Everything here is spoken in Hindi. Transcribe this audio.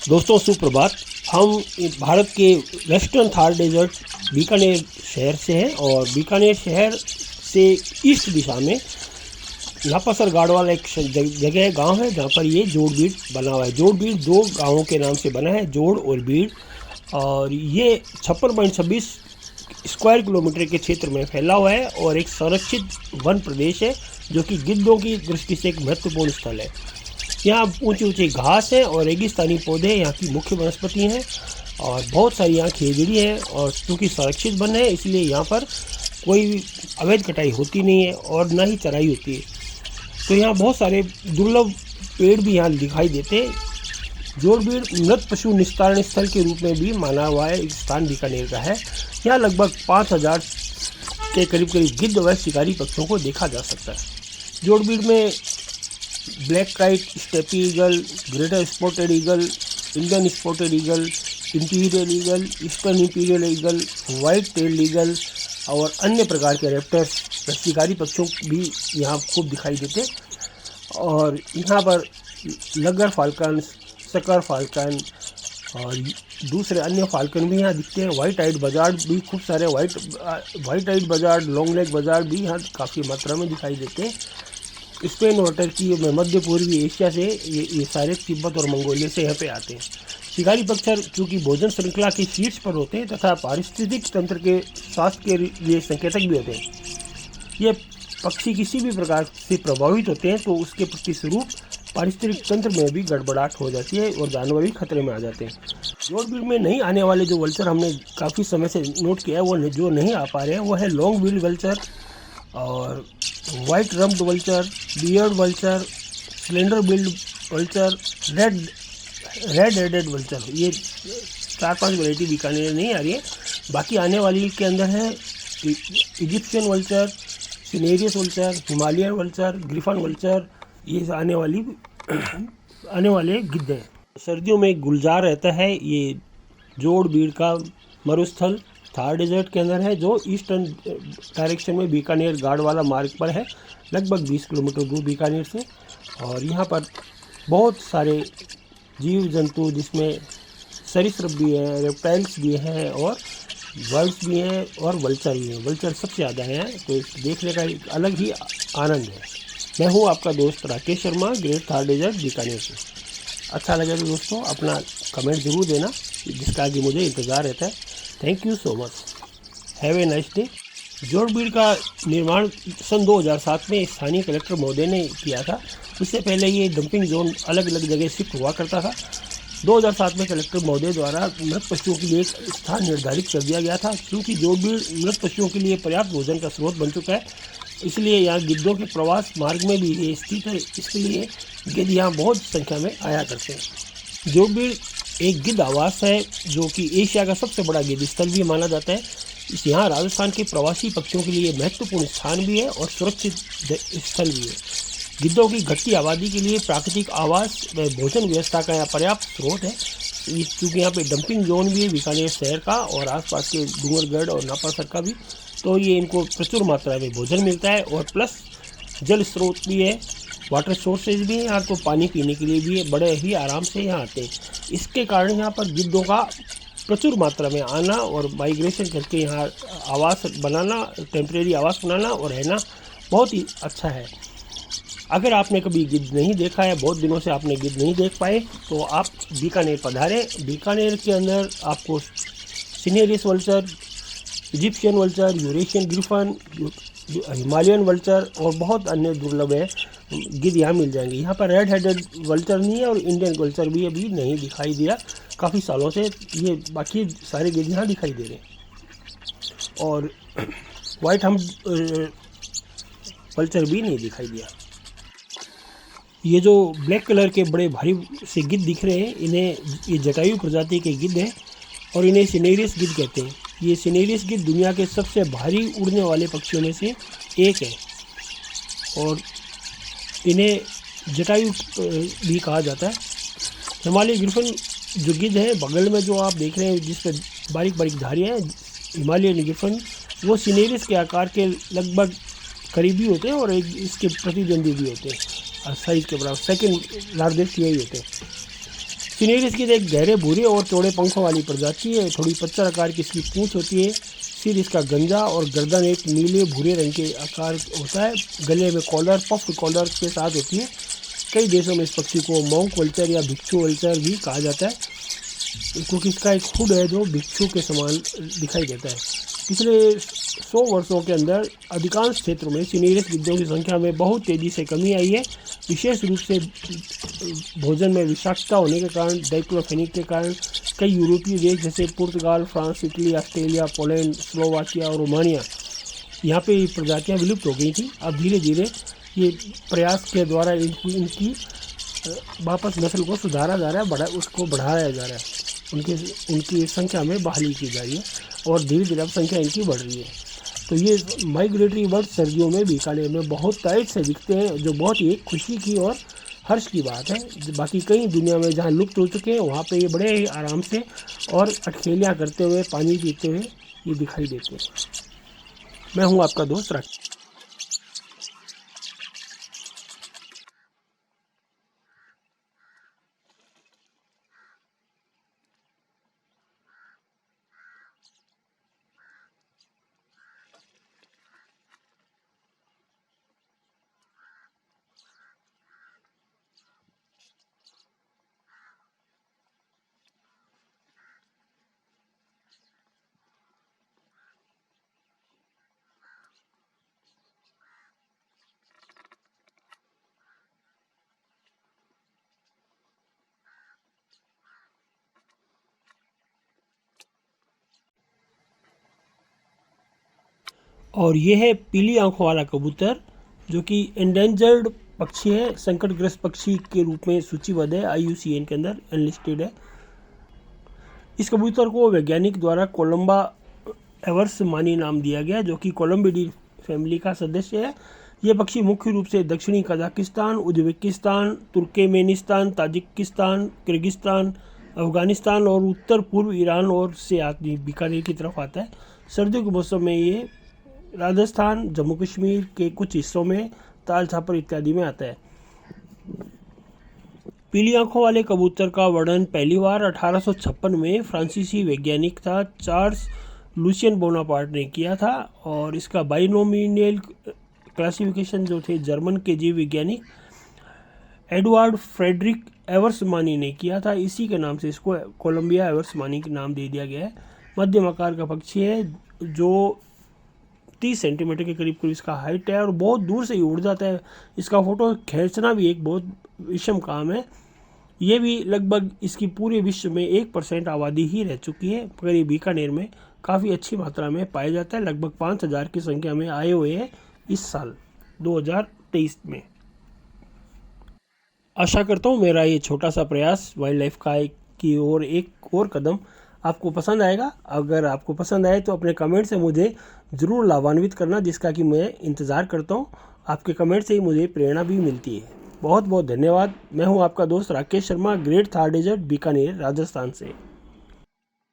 दोस्तों सुप्रभात। हम भारत के वेस्टर्न थार डेजर्ट बीकानेर शहर से हैं और बीकानेर शहर से ईस्ट दिशा में नापासर गाड़वाला एक जगह गांव है जहां पर ये जोड़ बीड़ बना हुआ है। जोड़ बीड़ दो गांवों के नाम से बना है, जोड़ और बीड़, और ये 56.26 स्क्वायर किलोमीटर के क्षेत्र में फैला हुआ है और एक संरक्षित वन प्रदेश है जो कि गिद्धों की दृष्टि से एक महत्वपूर्ण स्थल है। यहाँ ऊंची ऊंची घास है और रेगिस्तानी पौधे यहाँ की मुख्य वनस्पति हैं और बहुत सारी यहाँ खेजड़ी है। और चूँकि संरक्षित वन है इसलिए यहाँ पर कोई अवैध कटाई होती नहीं है और ना ही चराई होती है। तो यहाँ बहुत सारे दुर्लभ पेड़ भी यहाँ दिखाई देते हैं। जोड़बीड़ मृत पशु निस्तारण स्थल के रूप में भी माना हुआ है। एक स्थान बीकानेर का है। यहाँ लगभग 5000 के करीब गिद्ध व शिकारी पक्षियों को देखा जा सकता है। जोड़बीड़ में black kite, steppe eagle, greater spotted eagle, Indian spotted eagle, imperial eagle, eastern imperial eagle, white tailed eagle और अन्य प्रकार के रैप्टर्स शिकारी पक्षियों भी यहाँ खूब दिखाई देते। और यहाँ पर लगर फाल्कन, सकर फाल्कन और दूसरे अन्य फाल्कन भी यहाँ दिखते हैं। वाइट आइड बजार्ड भी खूब सारे वाइट आइड बजार्ड, लॉन्ग लेग बजार्ड भी यहाँ काफ़ी मात्रा में दिखाई देते हैं। स्पेन और टर्की में मध्य पूर्वी एशिया से ये सारे तिब्बत और मंगोलिया से यहाँ पे आते हैं। शिकारी पक्षी चूँकि भोजन श्रृंखला के शीर्ष पर होते हैं तथा पारिस्थितिक तंत्र के स्वास्थ्य के लिए संकेतक भी होते हैं। ये पक्षी किसी भी प्रकार से प्रभावित होते हैं तो उसके प्रतिस्वरूप पारिस्थितिक तंत्र में भी गड़बड़ाहट हो जाती है और जानवर भी खतरे में आ जाते हैं। जोड़बीड़ में नहीं आने वाले जो वल्चर हमने काफ़ी समय से नोट किया है, वो जो नहीं आ पा रहे हैं वो है लॉन्ग बिल्ड वल्चर और white rumped vulture, beard vulture, slender billed vulture, red headed vulture. ये 4-5 वैरायटी बीकानेर नहीं आ रही है। बाकी आने वाली के अंदर है Egyptian vulture, cinereous vulture, Himalayan vulture, Griffin vulture. ये आने वाले गिद्ध हैं। सर्दियों में गुलजार रहता है। ये जोड़ बीड़ का मरुस्थल थार डेजर्ट के अंदर है जो ईस्टर्न डायरेक्शन में बीकानेर गाड़वाला मार्ग पर है, लगभग 20 किलोमीटर दूर बीकानेर से। और यहाँ पर बहुत सारे जीव जंतु जिसमें सरीसृप भी हैं, रेप्टाइल्स भी हैं और बर्ड्स भी हैं और वल्चर भी हैं। वल्चर सबसे ज़्यादा हैं तो देखने का एक अलग ही आनंद है। मैं हूँ आपका दोस्त राकेश शर्मा, ग्रेट थार डेजर्ट बीकानेर से। अच्छा लगे तो दोस्तों अपना कमेंट ज़रूर देना जिसका कि मुझे इंतज़ार रहता है। Thank you so much. Have a nice day. Jorbeer का निर्माण सन 2007 में स्थानीय कलेक्टर महोदय ने किया था। उससे पहले ये डंपिंग जोन अलग अलग जगह शिफ्ट हुआ करता था। 2007 में कलेक्टर महोदय द्वारा मृत पशुओं के लिए एक स्थान निर्धारित कर दिया गया था। क्योंकि जोड़बीड़ मृत पशुओं के लिए पर्याप्त भोजन का स्रोत बन चुका है, इसलिए यहाँ गिद्धों के प्रवास मार्ग में भी ये स्थित है। इसलिए गिद्ध यहाँ बहुत संख्या में आया करते हैं। जोड़बीड़ एक गिद्ध आवास है जो कि एशिया का सबसे बड़ा गिद्ध स्थल भी माना जाता है। यहाँ राजस्थान के प्रवासी पक्षियों के लिए महत्वपूर्ण स्थान भी है और सुरक्षित स्थल भी है। गिद्धों की घटती आबादी के लिए प्राकृतिक आवास व भोजन व्यवस्था का यहाँ पर्याप्त स्रोत है। क्योंकि यहाँ पे डंपिंग जोन भी है बीकानेर शहर का और आसपास के डूंगरगढ़ और नापासर का भी, तो ये इनको प्रचुर मात्रा में भोजन मिलता है और प्लस जल स्रोत भी है, वाटर सोर्सेज भी हैं यहाँ, तो पानी पीने के लिए भी बड़े ही आराम से यहाँ आते हैं। इसके कारण यहाँ पर गिद्धों का प्रचुर मात्रा में आना और माइग्रेशन करके यहाँ आवास बनाना, टेम्परेरी आवास बनाना और रहना बहुत ही अच्छा है। अगर आपने कभी गिद्ध नहीं देखा है, बहुत दिनों से आपने गिद्ध नहीं देख पाए, तो आप बीकानेर पधारें। बीकानेर के अंदर आपको cinereous vulture, Egyptian vulture, Eurasian Griffin, Himalayan vulture और बहुत अन्य दुर्लभ है गिद्ध यहाँ मिल जाएंगे। यहाँ पर रेड हेडेड वल्चर नहीं है और इंडियन वल्चर भी अभी नहीं दिखाई दिया काफ़ी सालों से। ये बाकी सारे गिद्ध यहाँ दिखाई दे रहे हैं और वाइट हम वल्चर भी नहीं दिखाई दिया। ये जो ब्लैक कलर के बड़े भारी से गिद्ध दिख रहे हैं, इन्हें ये जटायु प्रजाति के गिद्ध हैं और इन्हें सिनेरियस गिद्ध कहते हैं। ये सिनेरियस गिद्ध दुनिया के सबसे भारी उड़ने वाले पक्षियों में से एक है और इन्हें जटायु भी कहा जाता है। हिमालय ग्रिफन जो गिद्ध है बगल में जो आप देख रहे हैं जिस पर बारीक बारीक धारियाँ हैं, हिमालयन ग्रिफन वो सिनेरियस के आकार के लगभग करीबी होते हैं और एक इसके प्रतिद्वंदी भी होते हैं। साइज के बराबर, सेकंड लार्जेस्ट यही होते हैं। सिनेरिस की एक गहरे भूरे और चौड़े पंखों वाली प्रजाति है। थोड़ी पच्चर आकार की इसकी पूंछ होती है। सिर इसका गंजा और गर्दन एक नीले भूरे रंग के आकार होता है। गले में कॉलर पफ्ड कॉलर के साथ होती है। कई देशों में इस पक्षी को मॉन्क वल्चर या भिक्षु वल्चर भी कहा जाता है, क्योंकि इसका एक हुड है जो भिक्षु के समान दिखाई देता है। पिछले 100 वर्षों के अंदर अधिकांश क्षेत्रों में सिनेरिस गिद्धों की संख्या में बहुत तेज़ी से कमी आई है, विशेष रूप से भोजन में विषाक्तता होने के कारण, डाइक्लोफेनिक के कारण। कई यूरोपीय देश जैसे Portugal, France, Italy, Australia, Poland, Slovakia और रोमानिया, यहाँ पे प्रजातियाँ विलुप्त हो गई थी। अब धीरे धीरे ये प्रयास के द्वारा इनकी वापस नस्ल को सुधारा जा रहा है, उसको बढ़ाया जा रहा है, उनकी संख्या में बहाली की जा रही है और धीरे धीरे अब संख्या इनकी बढ़ रही है। तो ये माइग्रेटरी बर्ड सर्दियों में बीकानेर में बहुत टाइट से दिखते हैं, जो बहुत ही खुशी की और हर्ष की बात है। बाकी कई दुनिया में जहाँ लुप्त हो चुके हैं वहाँ पे ये बड़े ही आराम से और अटखेलियाँ करते हुए, पानी पीते हुए ये दिखाई देते हैं। मैं हूँ आपका दोस्त राकेश। और ये है पीली आंखों वाला कबूतर, जो कि एंडेंजर्ड पक्षी है, संकटग्रस्त पक्षी के रूप में सूचीबद्ध है, IUCN के अंदर एनलिस्टेड है। इस कबूतर को वैज्ञानिक द्वारा कोलंबा एवर्स मानी नाम दिया गया, जो कि कोलम्बिडी फैमिली का सदस्य है। ये पक्षी मुख्य रूप से दक्षिणी Kazakhstan, Uzbekistan, Turkmenistan, Tajikistan, Kyrgyzstan, Afghanistan और उत्तर पूर्व ईरान और से बीकानेर की तरफ आता है। सर्दियों के मौसम में ये राजस्थान, जम्मू कश्मीर के कुछ हिस्सों में, ताल छापर इत्यादि में आता है। पीली आंखों वाले कबूतर का वर्णन पहली बार 1856 में फ्रांसीसी वैज्ञानिक था चार्ल्स लुसियन बोनापार्ट ने किया था, और इसका बाइनोमियल क्लासिफिकेशन जो थे जर्मन के जीव वैज्ञानिक एडवर्ड फ्रेडरिक एवर्समानी ने किया था। इसी के नाम से इसको कोलंबिया एवर्समानी के नाम दे दिया गया है। मध्यम आकार का पक्षी है, जो 30 सेंटीमीटर के करीब इसका हाइट है और बहुत दूर से ही उड़ जाता है। इसका फ़ोटो खींचना भी एक बहुत विषम काम है। ये भी लगभग इसकी पूरे विश्व में 1% आबादी ही रह चुकी है, मगर ये बीकानेर में काफ़ी अच्छी मात्रा में पाया जाता है। लगभग 5000 की संख्या में आए हुए हैं इस साल 2023 में। आशा करता हूँ मेरा ये छोटा सा प्रयास वाइल्ड लाइफ का की ओर एक और कदम आपको पसंद आएगा। अगर आपको पसंद आए तो अपने कमेंट से मुझे ज़रूर लाभान्वित करना, जिसका कि मैं इंतज़ार करता हूँ। आपके कमेंट से ही मुझे प्रेरणा भी मिलती है। बहुत बहुत धन्यवाद। मैं हूँ आपका दोस्त राकेश शर्मा, ग्रेट थार डेजर्ट, बीकानेर, राजस्थान से।